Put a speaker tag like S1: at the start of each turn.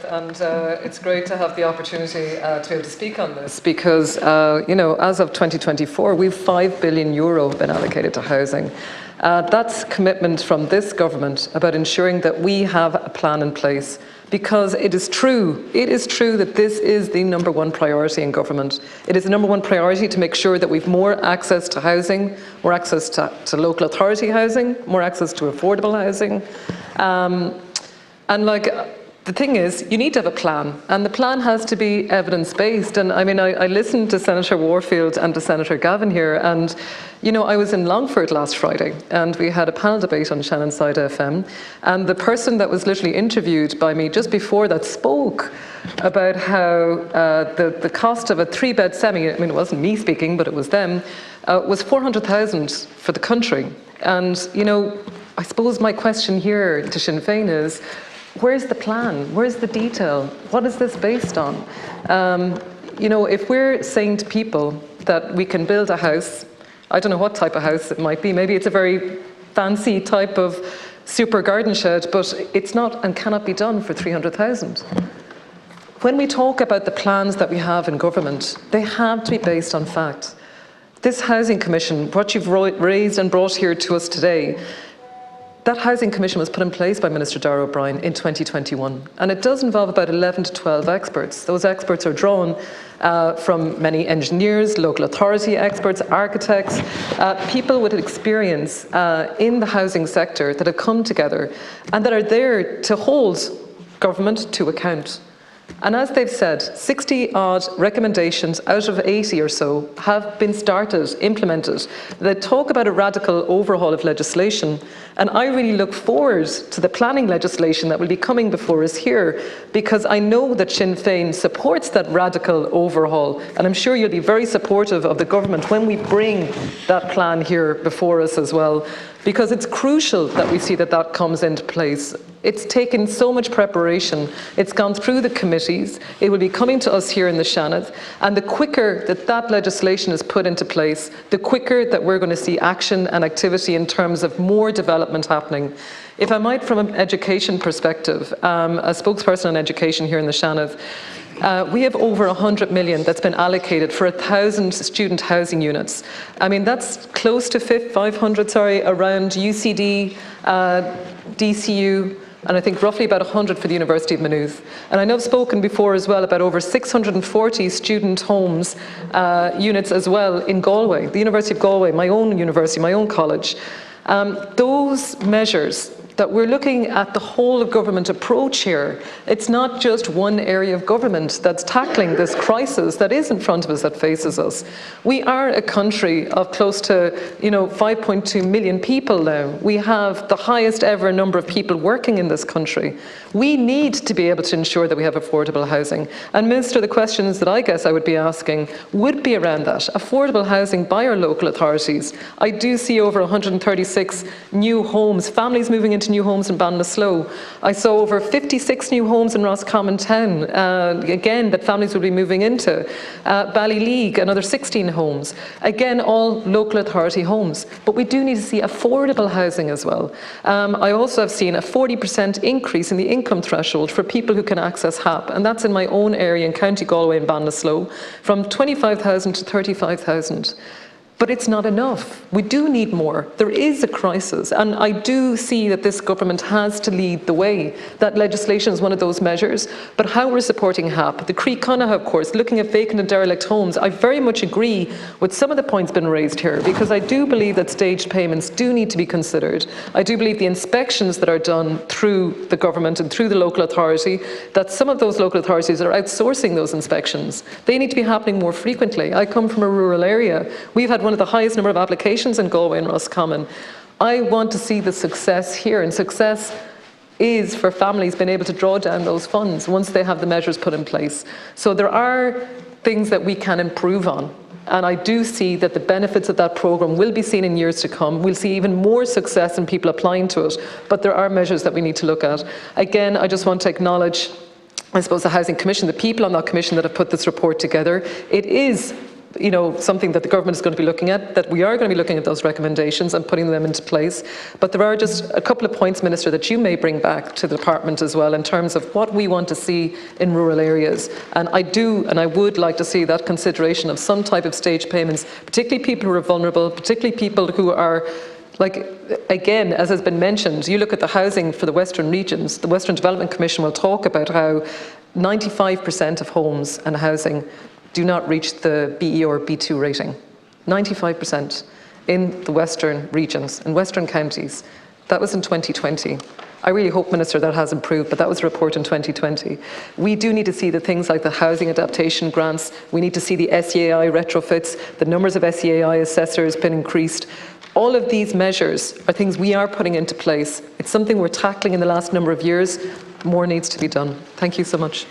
S1: Shannon, and it's great to have the opportunity to be able to speak on this because, you know, as of 2024, we've €5 billion been allocated to housing. That's commitment from this government about ensuring that we have a plan in place, because it is true that this is the #1 priority in government. It is the #1 priority to make sure that we've more access to housing, more access to local authority housing, more access to affordable housing. And like, the thing is, you need to have a plan, and the plan has to be evidence-based. And I mean, I listened to Senator Warfield and to Senator Gavin here, and you know, I was in Longford last Friday, and we had a panel debate on Shannon's Side FM, and the person that was literally interviewed by me just before that spoke about how the cost of a 3-bed semi, I mean, it wasn't me speaking, but it was them, was 400,000 for the country. And you know, I suppose my question here to Sinn Féin is, where's the plan? Where's the detail? What is this based on? You know, if we're saying to people that we can build a house, I don't know what type of house it might be, maybe it's a very fancy type of super garden shed, but it's not and cannot be done for 300,000. When we talk about the plans that we have in government, they have to be based on fact. This Housing Commission, what you've raised and brought here to us today, that Housing Commission was put in place by Minister Darragh O'Brien in 2021, and it does involve about 11 to 12 experts. Those experts are drawn from many engineers, local authority experts, architects, people with experience in the housing sector that have come together and that are there to hold government to account. And as they've said, 60-odd recommendations out of 80 or so have been started, implemented. They talk about a radical overhaul of legislation, and I really look forward to the planning legislation that will be coming before us here, because I know that Sinn Féin supports that radical overhaul, and I'm sure you'll be very supportive of the government when we bring that plan here before us as well, because it's crucial that we see that that comes into place. It's taken so much preparation. It's gone through the committees. It will be coming to us here in the Seanad. And the quicker that that legislation is put into place, the quicker that we're going to see action and activity in terms of more development happening. If I might, from an education perspective, a spokesperson on education here in the Seanad, we have over 100 million that's been allocated for 1,000 student housing units. I mean, that's close to 500, around UCD, DCU, and I think roughly about 100 for the University of Maynooth. And I know I've spoken before as well about over 640 student homes units as well in Galway, the University of Galway, my own university, my own college. Those measures that we're looking at the whole of government approach here. It's not just one area of government that's tackling this crisis that is in front of us, that faces us. We are a country of close to, 5.2 million people now. We have the highest ever number of people working in this country. We need to be able to ensure that we have affordable housing. And Minister, the questions that I guess I would be asking would be around that. Affordable housing by our local authorities. I do see over 136 new homes, families moving into new homes in Ballinasloe. I saw over 56 new homes in Roscommon Town, again, that families will be moving into. Ballyleague, another 16 homes. Again, all local authority homes. But we do need to see affordable housing as well. I also have seen a 40% increase in the income threshold for people who can access HAP, and that's in my own area in County Galway and Ballinasloe, from 25,000 to 35,000. But it's not enough. We do need more. There is a crisis, and I do see that this government has to lead the way. That legislation is one of those measures, but how we're supporting HAP, the Croí Connogha, of course, looking at vacant and derelict homes, I very much agree with some of the points been raised here, because I do believe that staged payments do need to be considered. I do believe the inspections that are done through the government and through the local authority, that some of those local authorities are outsourcing those inspections. They need to be happening more frequently. I come from a rural area. We've had one of the highest number of applications in Galway and Roscommon. I want to see the success here, and success is for families being able to draw down those funds once they have the measures put in place. So there are things that we can improve on, and I do see that the benefits of that programme will be seen in years to come. We'll see even more success in people applying to it, but there are measures that we need to look at. Again, I just want to acknowledge, I suppose, the Housing Commission, the people on that commission that have put this report together. It is something that the government is going to be looking at, that we are going to be looking at those recommendations and putting them into place. But there are just a couple of points, Minister, that you may bring back to the Department as well in terms of what we want to see in rural areas. And I would like to see that consideration of some type of stage payments, particularly people who are vulnerable, particularly people who are, again, as has been mentioned, you look at the housing for the Western regions, the Western Development Commission will talk about how 95% of homes and housing do not reach the BE or B2 rating. 95% in the Western regions, in Western counties. That was in 2020. I really hope, Minister, that has improved, but that was a report in 2020. We do need to see the things like the housing adaptation grants. We need to see the SEAI retrofits. The numbers of SEAI assessors have been increased. All of these measures are things we are putting into place. It's something we're tackling in the last number of years. More needs to be done. Thank you so much.